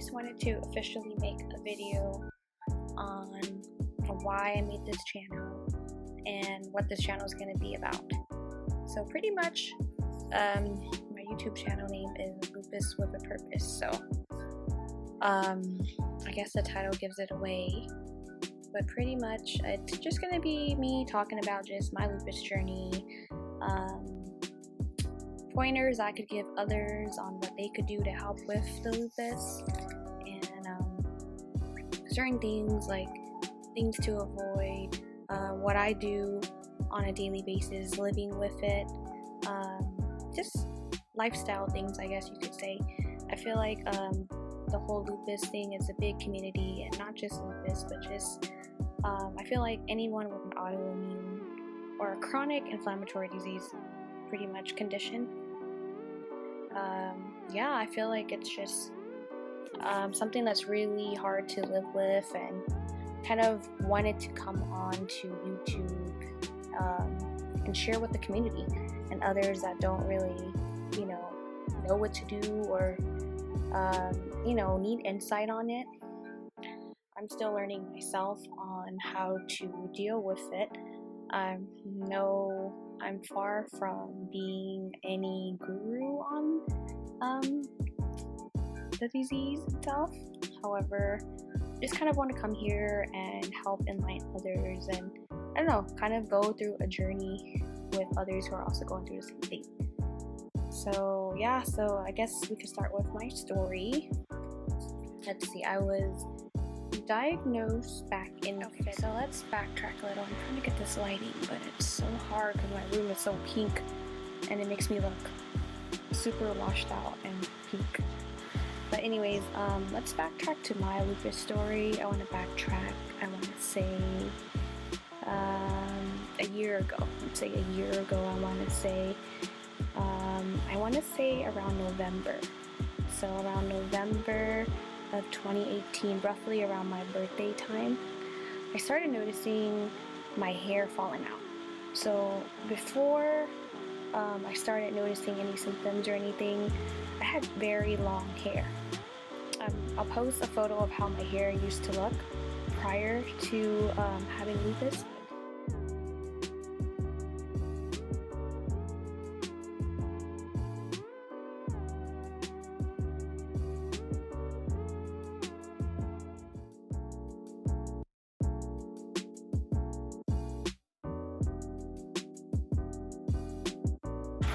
just wanted to officially make a video on why I made this channel and what this channel is going to be about. So pretty much, my YouTube channel name is Lupus with a Purpose. So I guess the title gives it away, but pretty much it's just going to be me talking about just my lupus journey, pointers I could give others on what they could do to help with the lupus, and certain things like things to avoid, what I do on a daily basis living with it, just lifestyle things, I guess you could say. I feel like the whole lupus thing is a big community, and not just lupus, but just I feel like anyone with an autoimmune or a chronic inflammatory disease pretty much condition. Yeah, I feel like it's just something that's really hard to live with, and kind of wanted to come on to YouTube and share with the community and others that don't really, know what to do, or need insight on it. I'm still learning myself on how to deal with it. I'm far from being any guru on the disease itself. However, just kind of want to come here and help enlighten others, and I don't know, kind of go through a journey with others who are also going through the same thing. So yeah, so I guess we could start with my story. Let's see, I was diagnosed back in okay, so let's backtrack a little. I'm trying to get this lighting, but it's so hard because my room is so pink and it makes me look super washed out and pink. But anyways, let's backtrack to my lupus story. I want to backtrack, I want to say a year ago. Let's say a year ago. I want to say around November. So around November of 2018, roughly around my birthday time, I started noticing my hair falling out. So before I started noticing any symptoms or anything, I had very long hair. I'll post a photo of how my hair used to look prior to having lupus.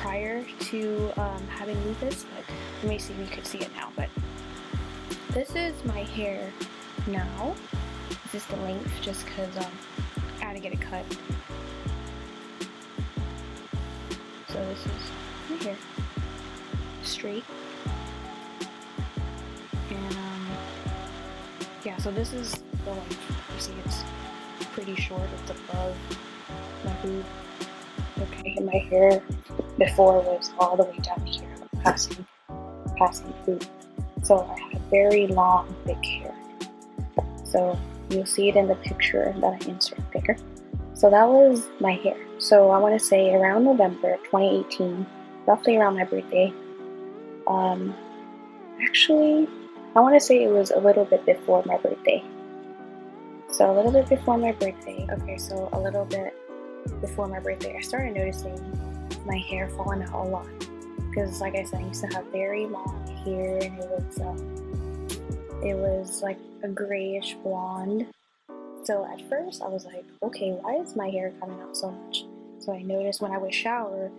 Prior to having lupus, but let me see if you could see it now. But this is my hair now. This is the length, just because I had to get it cut. So this is my hair, straight, and yeah. So this is the length. You see, it's pretty short. It's above my boob. Okay, and my hair before was all the way down here, passing boob. So I had very long, thick hair. So you'll see it in the picture that I insert there. So that was my hair. So I want to say around November 2018, roughly around my birthday. Actually, I want to say it was a little bit before my birthday. So a little bit before my birthday. Okay, so a little bit before my birthday, I started noticing my hair falling out a lot, because like I said, I used to have very long hair, and it was like a grayish blonde. So at first I was like, okay, why is my hair coming out so much? So I noticed when I would shower,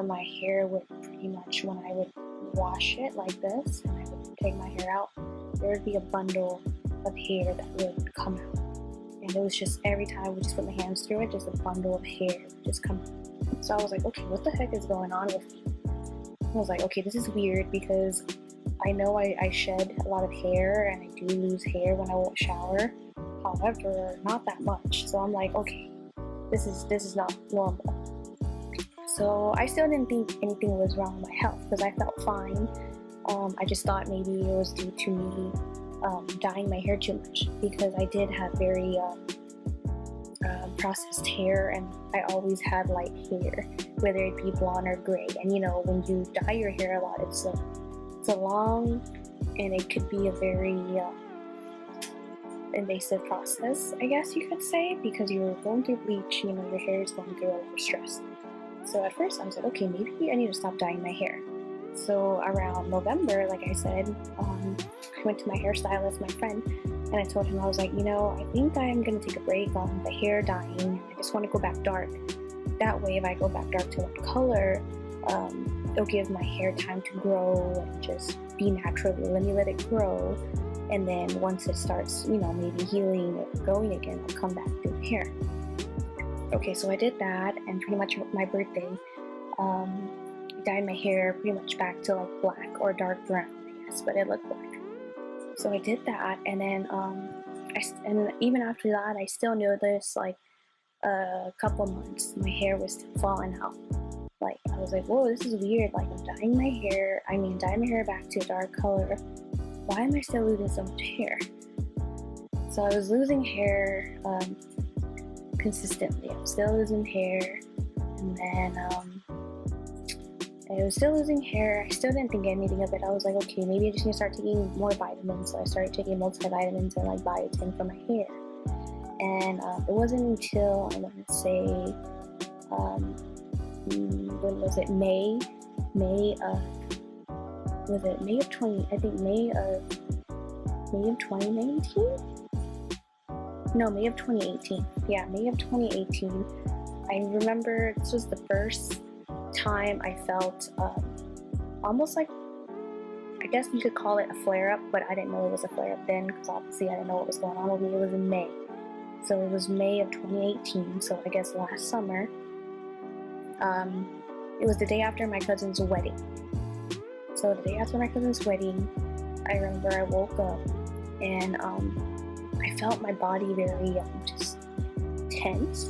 my hair would pretty much, when I would wash it like this and I would take my hair out, there would be a bundle of hair that would come out. And it was just every time I would just put my hands through it, just a bundle of hair would just come out. So I was like, okay, what the heck is going on with me? I was like, okay, this is weird, because I know I shed a lot of hair and I do lose hair when I won't shower. However, not that much. So I'm like, okay, this is not normal. So I still didn't think anything was wrong with my health, because I felt fine. I just thought maybe it was due to me dyeing my hair too much, because I did have very processed hair, and I always had light hair, whether it be blonde or gray. And when you dye your hair a lot, it's a long and it could be a very invasive process, I guess you could say, because you're going through bleach, you know, your hair is going through a lot of stress. So at first I was like, okay, maybe I need to stop dyeing my hair. So around November, like I said, I went to my hairstylist, my friend, and I told him, I was like, you know, I think I'm going to take a break on the hair dyeing. I just want to go back dark. That way, if I go back dark to one color, it'll give my hair time to grow and just be naturally. Let me let it grow. And then once it starts, you know, maybe healing or growing again, I'll come back to hair. Okay, so I did that, and pretty much my birthday, I dyed my hair pretty much back to like black or dark brown, I guess, but it looked black. So I did that, and then and even after that, I still noticed like a couple months my hair was still falling out. Like I was like, whoa, this is weird. Like I'm dyeing my hair back to a dark color. Why am I still losing so much hair? So I was losing hair consistently. I was still losing hair, and then I was still losing hair. I still didn't think anything of it. I was like, okay, maybe I just need to start taking more vitamins. So I started taking multivitamins and like biotin for my hair. And it wasn't until I want to say, when was it? May of 20? I think May of 2019. No, May of 2018. Yeah, May of 2018. I remember this was the first time I felt almost like, I guess you could call it a flare-up, but I didn't know it was a flare-up then because obviously I didn't know what was going on with me. It was in May. So it was May of 2018, so I guess last summer. It was the day after my cousin's wedding. So the day after my cousin's wedding, I remember I woke up and I felt my body very just tense.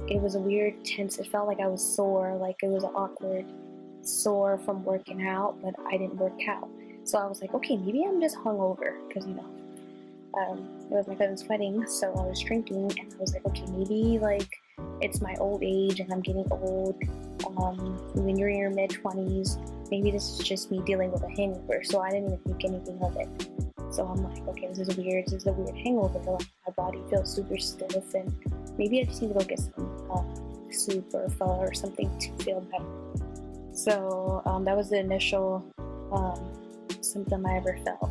It was a weird tense. It felt like I was sore, like it was an awkward sore from working out, but I didn't work out. So I was like, okay, maybe I'm just hungover because, you know, it was my cousin's wedding, so I was drinking, and I was like, okay, maybe like it's my old age and I'm getting old. When you're in your mid-20s, maybe this is just me dealing with a hangover. So I didn't even think anything of it. So I'm like, okay, this is weird. This is a weird hangover. Like my body feels super stiff, and maybe I just need to go get some soup or pho or something to feel better. So that was the initial symptom I ever felt.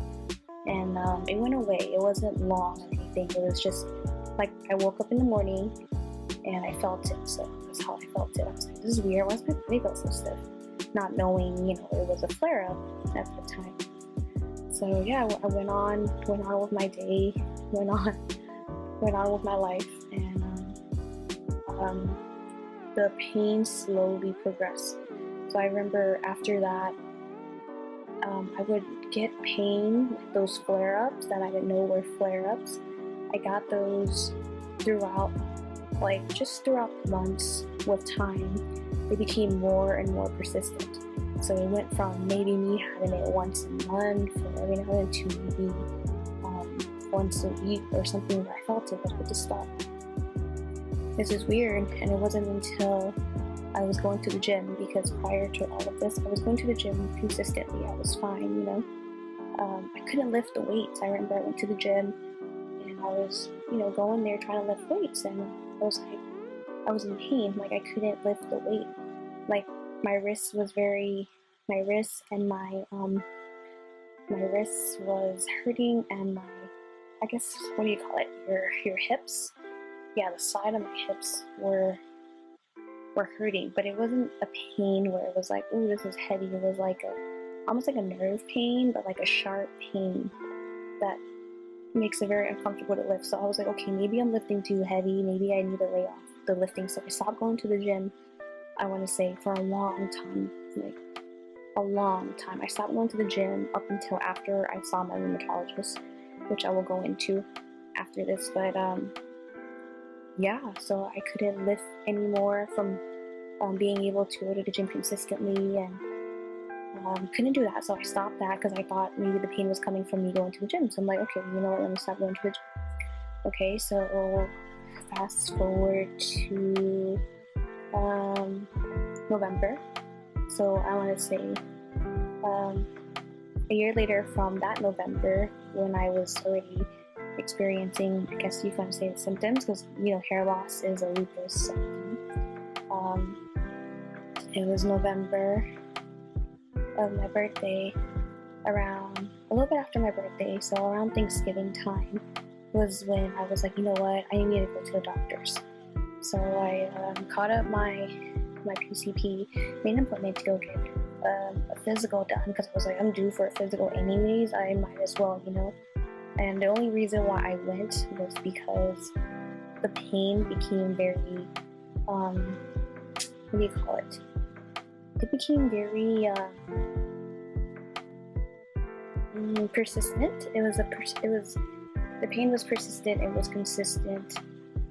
And it went away. It wasn't long or anything. It was just like I woke up in the morning and I felt it. So that's how I felt it. I was like, this is weird. Why does my body feel so stiff? Not knowing, you know, it was a flare-up at the time. So yeah, I went on with my day, went on with my life, and the pain slowly progressed. So I remember after that, I would get pain, like those flare-ups that I didn't know were flare-ups. I got those throughout months. With time, they became more and more persistent. So it went from maybe me having it once a month or every now and then to maybe once a week or something where I felt it was good to stop. This is weird, and it wasn't until I was going to the gym, because prior to all of this, I was going to the gym consistently. I was fine, you know. I couldn't lift the weights. I remember I went to the gym and I was, you know, going there trying to lift weights, and I was like, I was in pain. Like I couldn't lift the weight. Like my wrist and my wrist was hurting, and my, I guess, what do you call it? Your hips. Yeah, the side of my hips were hurting, but it wasn't a pain where it was like, oh, this is heavy. It was like almost like a nerve pain, but like a sharp pain that makes it very uncomfortable to lift. So I was like, okay, maybe I'm lifting too heavy. Maybe I need to lay off the lifting. So I stopped going to the gym, I want to say, for a long time, like a long time. I stopped going to the gym up until after I saw my rheumatologist, which I will go into after this. But yeah, so I couldn't lift anymore from being able to go to the gym consistently, and couldn't do that. So I stopped that because I thought maybe the pain was coming from me going to the gym. So I'm like, okay, you know what, let me stop going to the gym. Okay, so fast forward to November. So I want to say a year later from that November, when I was already experiencing, I guess you can say, the symptoms, because hair loss is a lupus symptom. It was November of my birthday, around a little bit after my birthday, so around Thanksgiving time was when I was like, you know what, I need to go to the doctors. So I caught up my PCP, made an appointment to go get a physical done, because I was like, I'm due for a physical anyways, I might as well, And the only reason why I went was because the pain became very, what do you call it? It became very persistent. The pain was persistent. It was consistent.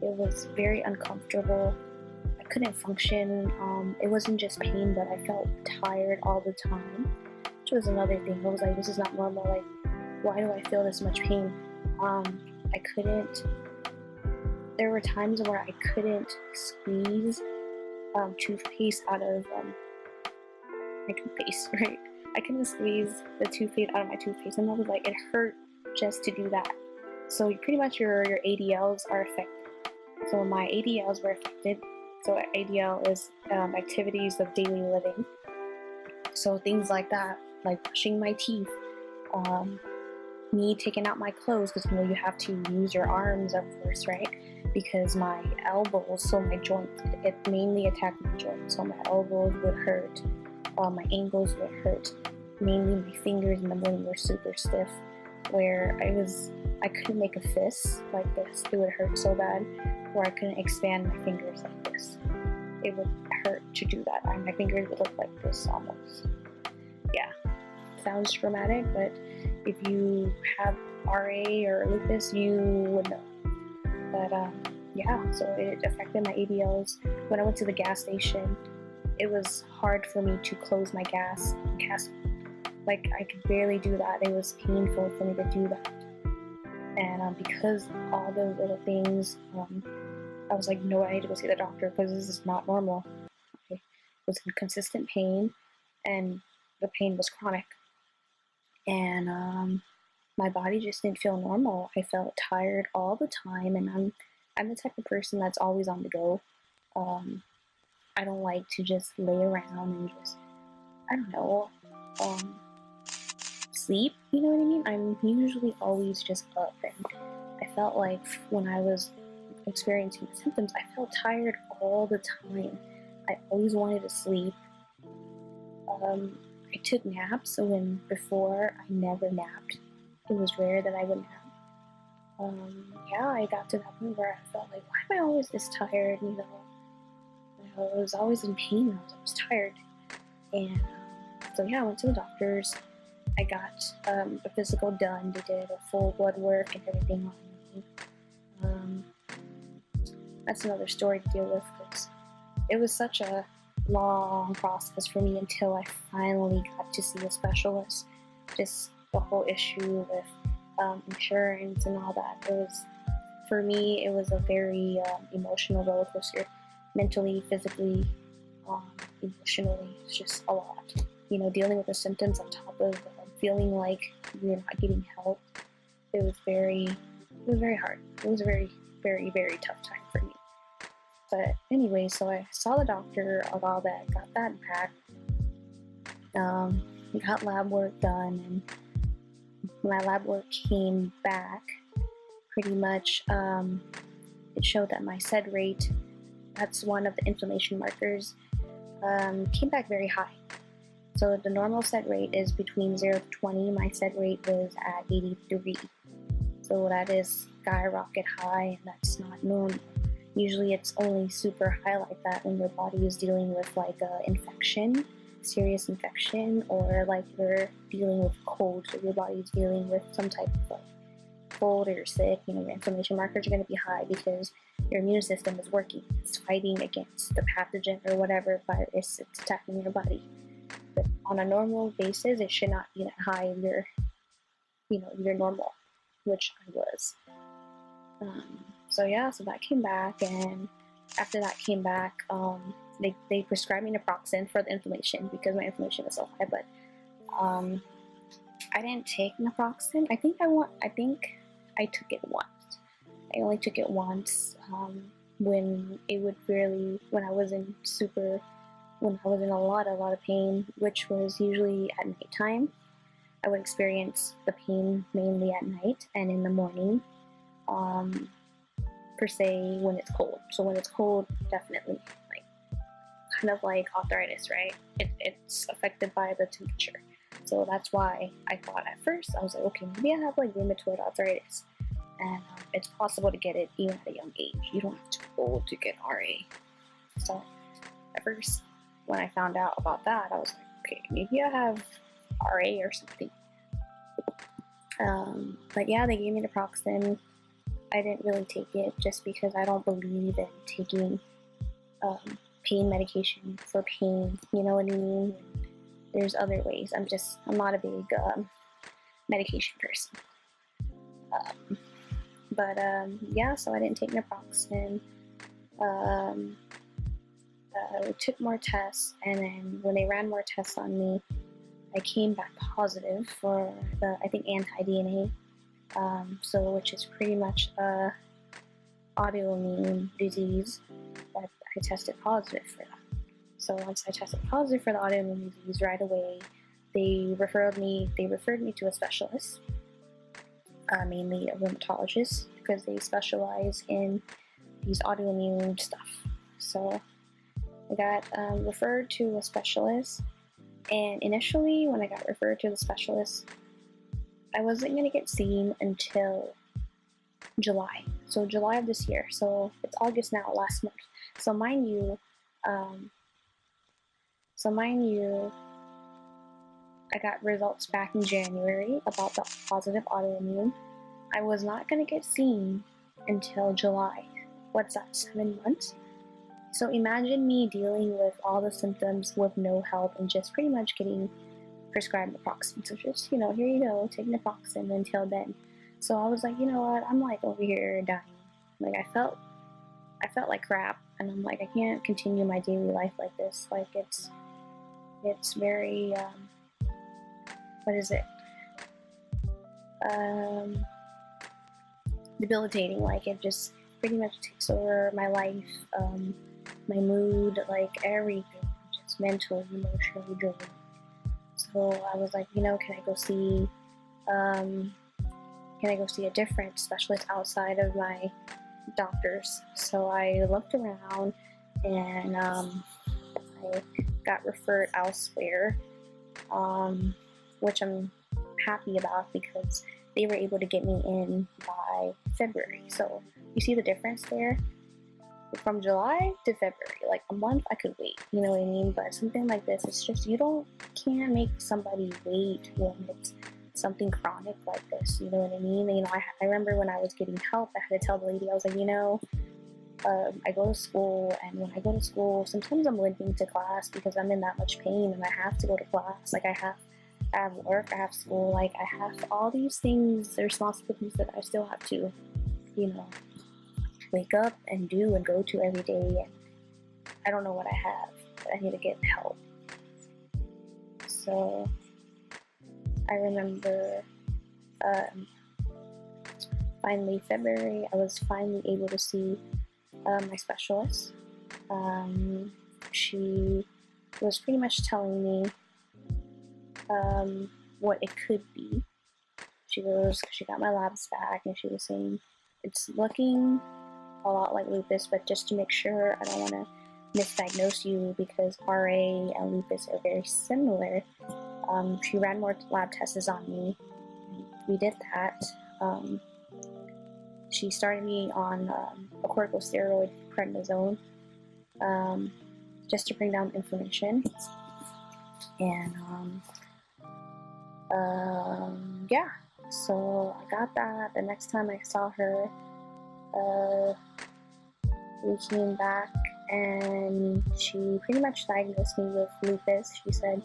It was very uncomfortable. I couldn't function. It wasn't just pain, but I felt tired all the time, which was another thing. I was like, this is not normal. Like, why do I feel this much pain? I couldn't. There were times where I couldn't squeeze toothpaste out of my toothpaste, right? I couldn't squeeze the toothpaste out of my toothpaste, and I was like, it hurt just to do that. So pretty much your ADLs are affected. So my ADLs were affected. So ADL is activities of daily living. So things like that, like brushing my teeth, me taking out my clothes, because you have to use your arms, of course, right? Because my elbows, so my joints, it mainly attacked my joints. So my elbows would hurt, my ankles would hurt. Mainly my fingers in the morning were super stiff, where I couldn't make a fist like this. It would hurt so bad, where I couldn't expand my fingers like this. It would hurt to do that. My fingers would look like this almost. Yeah, sounds dramatic, but if you have RA or lupus, you would know. But yeah, so it affected my ADLs. When I went to the gas station, it was hard for me to close my gas. Like, I could barely do that. It was painful for me to do that. And because all those little things, I was like, no, I need to go see the doctor, because this is not normal. It was consistent pain, and the pain was chronic. And my body just didn't feel normal. I felt tired all the time, and I'm the type of person that's always on the go. I don't like to just lay around and just, I don't know, sleep, you know what I mean? I'm usually always just up, and I felt like when I was experiencing the symptoms, I felt tired all the time. I always wanted to sleep. I took naps when before I never napped. It was rare that I would nap. Yeah, I got to that point where I felt like, why am I always this tired? I was always in pain. I was always tired. And so yeah, I went to the doctors. I got a physical done. They did a full blood work and everything on me. That's another story to deal with, because it was such a long process for me until I finally got to see a specialist. Just the whole issue with insurance and all that. For me, it was a very emotional roller coaster, mentally, physically, emotionally. It's just a lot. Dealing with the symptoms on top of feeling like you're not getting help. It was very hard. It was a very, very, very tough time for me. But anyway, so I saw the doctor a while back, got that back, got lab work done, and my lab work came back pretty much. It showed that my SED rate, that's one of the inflammation markers, came back very high. So the normal SED rate is between 0 to 20. My SED rate was at 83. So that is skyrocket high, and that's not normal. Usually it's only super high like that when your body is dealing with like a infection, serious infection, or like you're dealing with cold, so your body is dealing with some type of cold, or you're sick. Your inflammation markers are going to be high because your immune system is working. It's fighting against the pathogen or whatever virus it's attacking your body. But on a normal basis, it should not be that high if you're normal, which I was. So that came back, and after that came back, they prescribed me naproxen for the inflammation because my inflammation was so high. But I didn't take naproxen. I think I took it once. I only took it once when when I was in a lot of pain, which was usually at nighttime. I would experience the pain mainly at night and in the morning, per se, when it's cold. So when it's cold, definitely, like, kind of like arthritis, right? It's affected by the temperature. So that's why I thought at first, I was like, okay, maybe I have like rheumatoid arthritis. And it's possible to get it even at a young age. You don't have to be old to get RA. So at first, when I found out about that, I was like, okay, maybe I have RA or something. But yeah, they gave me naproxen. I didn't really take it just because I don't believe in taking pain medication for pain. You know what I mean? There's other ways. I'm not a big medication person. Yeah, so I didn't take naproxen. We took more tests, and then when they ran more tests on me, I came back positive for the, I think, anti-DNA, which is pretty much a autoimmune disease, but I tested positive for that. So once I tested positive for the autoimmune disease, right away, they referred me to a specialist, mainly a rheumatologist, because they specialize in these autoimmune stuff. So I got referred to a specialist, and initially when I got referred to the specialist, I wasn't going to get seen until July. So July of this year. So it's August now, last month. So mind you, I got results back in January about the positive autoimmune. I was not going to get seen until July. What's that, 7 months? So imagine me dealing with all the symptoms with no help and just pretty much getting prescribed naproxen. So just, here you go, take naproxen until then. So I was like, you know what, I'm like over here dying. Like I felt like crap, and I'm like, I can't continue my daily life like this. Like it's very, what is it? Debilitating. Like it just pretty much takes over my life, my mood, like everything, just mentally, emotionally draining. So I was like, can I go see a different specialist outside of my doctors? So I looked around, and I got referred elsewhere, which I'm happy about because they were able to get me in by February. So you see the difference there? From July to February, like a month I could wait, you know what I mean? But something like this, it's just, can't make somebody wait when it's something chronic like this, you know what I mean? I remember when I was getting help, I had to tell the lady, I was like, I go to school, and when I go to school, sometimes I'm limping to class because I'm in that much pain and I have to go to class. Like I have work, I have school, like I have all these things, the responsibilities that I still have to, wake up and do and go to every day, and I don't know what I have, but I need to get help. So I remember finally February, I was finally able to see my specialist. She was pretty much telling me what it could be. She got my labs back, and she was saying it's looking a lot like lupus, but just to make sure, I don't want to misdiagnose you because RA and lupus are very similar. She ran more lab tests on me. We did that. She started me on a corticosteroid, prednisone, just to bring down inflammation. And yeah, so I got that. The next time I saw her, we came back, and she pretty much diagnosed me with lupus. She said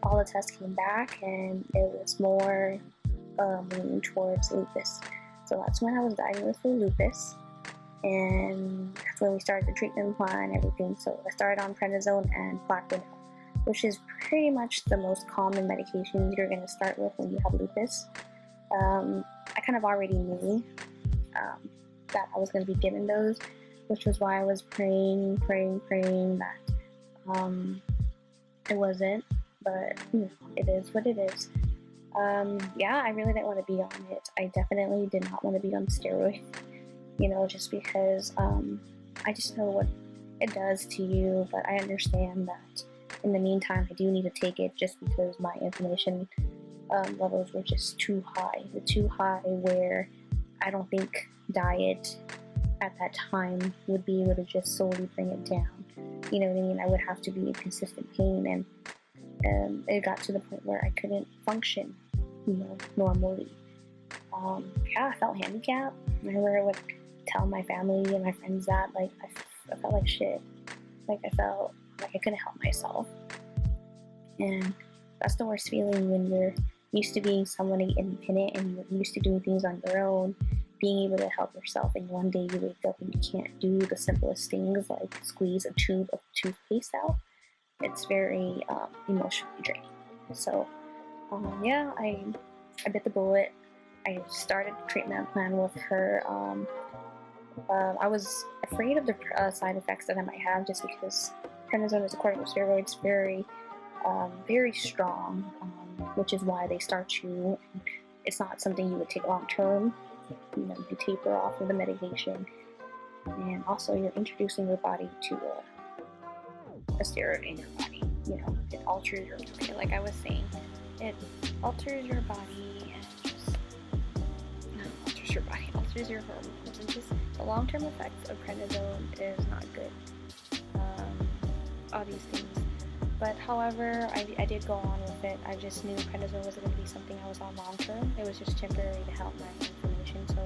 all the tests came back, and it was more leaning towards lupus. So that's when I was diagnosed with lupus, and that's when we started the treatment plan and everything. So I started on prednisone and Plaquenil. which is pretty much the most common medications you're going to start with when you have lupus. I kind of already knew that I was going to be given those, which was why I was praying that it wasn't, but it is what it is. Yeah, I really didn't want to be on it. I definitely did not want to be on steroids, just because I just know what it does to you, but I understand that in the meantime I do need to take it just because my inflammation levels were just too high. Too high where I don't think diet at that time would be able to just solely bring it down. You know what I mean? I would have to be in consistent pain, and it got to the point where I couldn't function, normally. Yeah, I felt handicapped. I remember I would tell my family and my friends that, like, I felt like shit. Like, I felt like I couldn't help myself. And that's the worst feeling when you're used to being somebody independent and you're used to doing things on your own, being able to help yourself, and one day you wake up and you can't do the simplest things like squeeze a tube of toothpaste out. It's very emotionally draining. So, yeah, I bit the bullet. I started a treatment plan with her. I was afraid of the side effects that I might have, just because prednisone is a corticosteroid. It's very strong, which is why they start you. It's not something you would take long term. You taper off of the medication, and also you're introducing your body to a steroid in your body. It alters your body. Like I was saying, it alters your body and just alters your hormones, and just the long-term effects of prednisone is not good. All these things. But however, I did go on with it. I just knew prednisone wasn't going to be something I was on long term. It was just temporary to help my inflammation. So,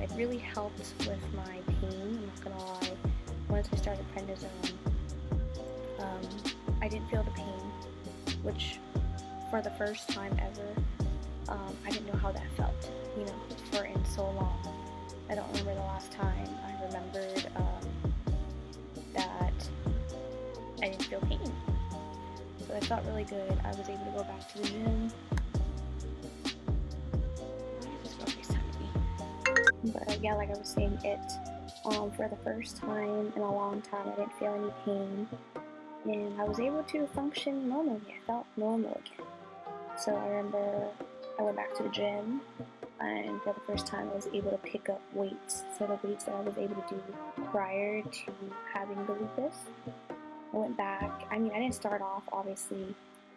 it really helped with my pain. I'm not gonna lie. Once I started prednisone, I didn't feel the pain, which for the first time ever, I didn't know how that felt. For in so long, I don't remember the last time I remembered that I didn't feel pain. So that felt really good. I was able to go back to the gym. But yeah, like I was saying, for the first time in a long time, I didn't feel any pain, and I was able to function normally. I felt normal again. So I remember I went back to the gym, and for the first time I was able to pick up weights. So the weights that I was able to do prior to having the lupus. I went back. I mean, I didn't start off, obviously,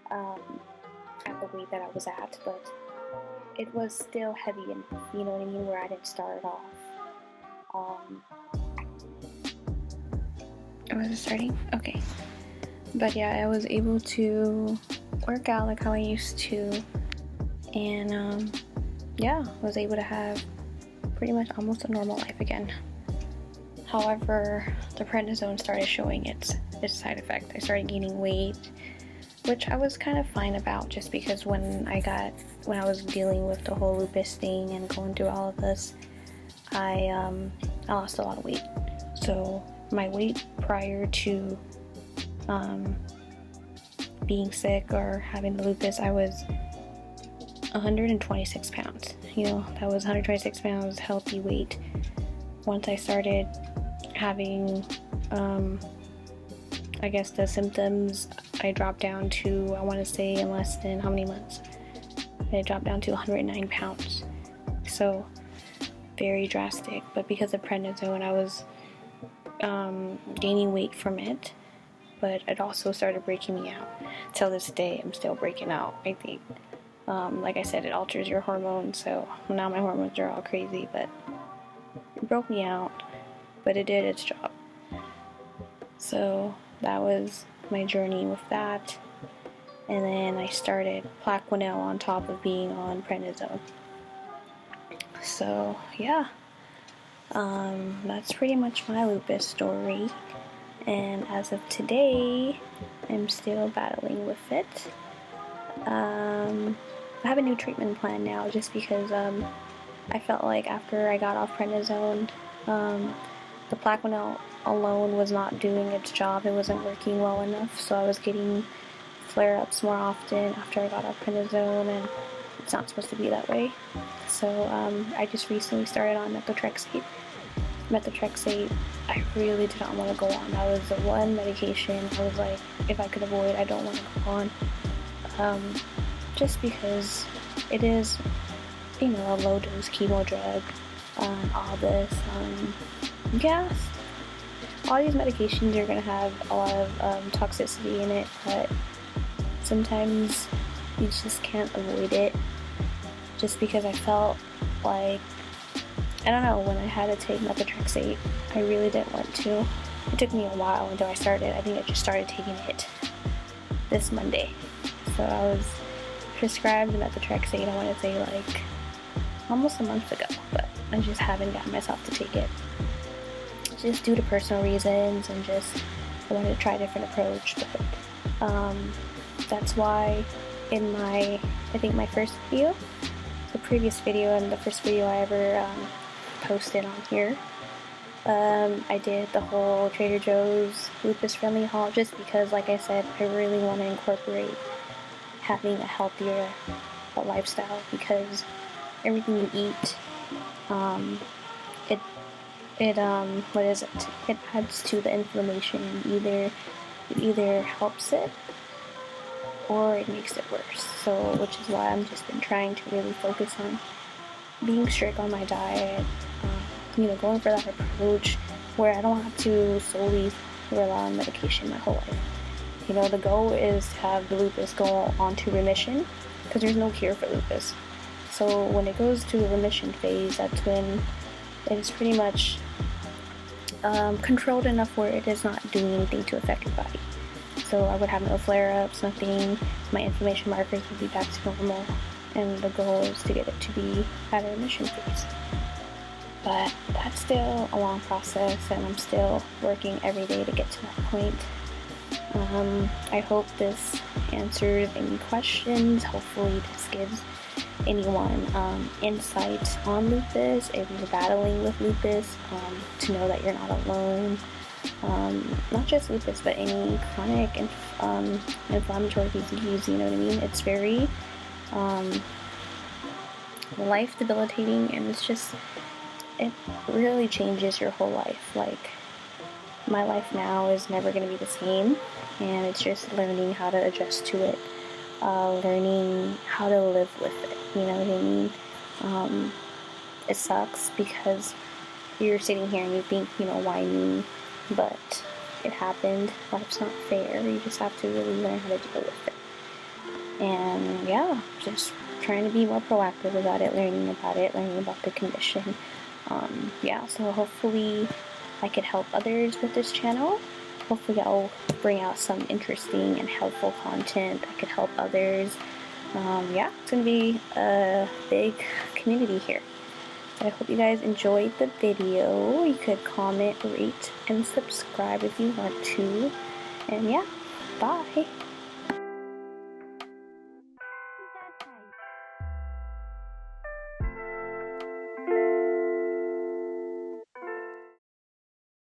at the weight that I was at, but it was still heavy enough, you know what I mean, where I didn't start off. Was it starting? Okay. But yeah, I was able to work out like how I used to, and yeah, was able to have pretty much almost a normal life again. However, the prednisone started showing its side effect. I started gaining weight, which I was kind of fine about, just because when I was dealing with the whole lupus thing and going through all of this, I lost a lot of weight. So my weight prior to being sick or having the lupus, I was 126 pounds. That was 126 pounds healthy weight. Once I started having I guess the symptoms, I dropped down to, I want to say in less than how many months, I dropped down to 109 pounds. So very drastic. But because of prednisone, I was gaining weight from it, but it also started breaking me out. Till this day, I'm still breaking out, I think. Like I said, it alters your hormones, so now my hormones are all crazy, but it broke me out, but it did its job. So that was my journey with that. And then I started Plaquenil on top of being on prednisone. So yeah, that's pretty much my lupus story. And as of today, I'm still battling with it. I have a new treatment plan now, just because I felt like after I got off prednisone, the Plaquenil alone was not doing its job. It wasn't working well enough, so I was getting flare-ups more often after I got off prednisone, and it's not supposed to be that way. So I just recently started on methotrexate. Methotrexate, I really did not want to go on. That was the one medication I was like, if I could avoid, I don't want to go on. Just because it is, you know, a low-dose chemo drug, all this, yeah, all these medications are going to have a lot of toxicity in it, but sometimes you just can't avoid it. Just because I felt like, I don't know, when I had to take methotrexate, I really didn't want to. It took me a while until I started. I think I just started taking it this Monday. So I was prescribed the methotrexate, I want to say like almost a month ago, but I just haven't gotten myself to take it. Just due to personal reasons, and just I wanted to try a different approach. But that's why in my, I think my first video, the previous video and the first video I ever posted on here, I did the whole Trader Joe's lupus friendly haul, just because, like I said, I really want to incorporate having a healthier lifestyle, because everything you eat, what is it? It adds to the inflammation. It either helps it or it makes it worse. So, which is why I've just been trying to really focus on being strict on my diet, you know, going for that approach where I don't have to solely rely on medication my whole life. You know, the goal is to have the lupus go on to remission, because there's no cure for lupus. So when it goes to the remission phase, that's when it is pretty much controlled enough where it is not doing anything to affect your body. So I would have no flare-ups, nothing. My inflammation markers would be back to normal, and the goal is to get it to be at a remission phase. But that's still a long process, and I'm still working every day to get to that point. I hope this answers any questions. Hopefully this gives anyone insight on lupus, if you're battling with lupus, to know that you're not alone. Not just lupus, but any chronic inflammatory disease, you know what I mean? It's very life debilitating, and it's just, it really changes your whole life. Like, my life now is never going to be the same, and it's just learning how to adjust to it, learning how to live with it, you know what I mean? It sucks because you're sitting here and you think, you know, why me? But it happened. Life's not fair. You just have to really learn how to deal with it. And yeah, just trying to be more proactive about it, learning about the condition. Yeah, so hopefully I could help others with this channel. Hopefully I'll bring out some interesting and helpful content that could help others. Yeah, it's going to be a big community here. I hope you guys enjoyed the video. You could comment, rate, and subscribe if you want to. And yeah, bye!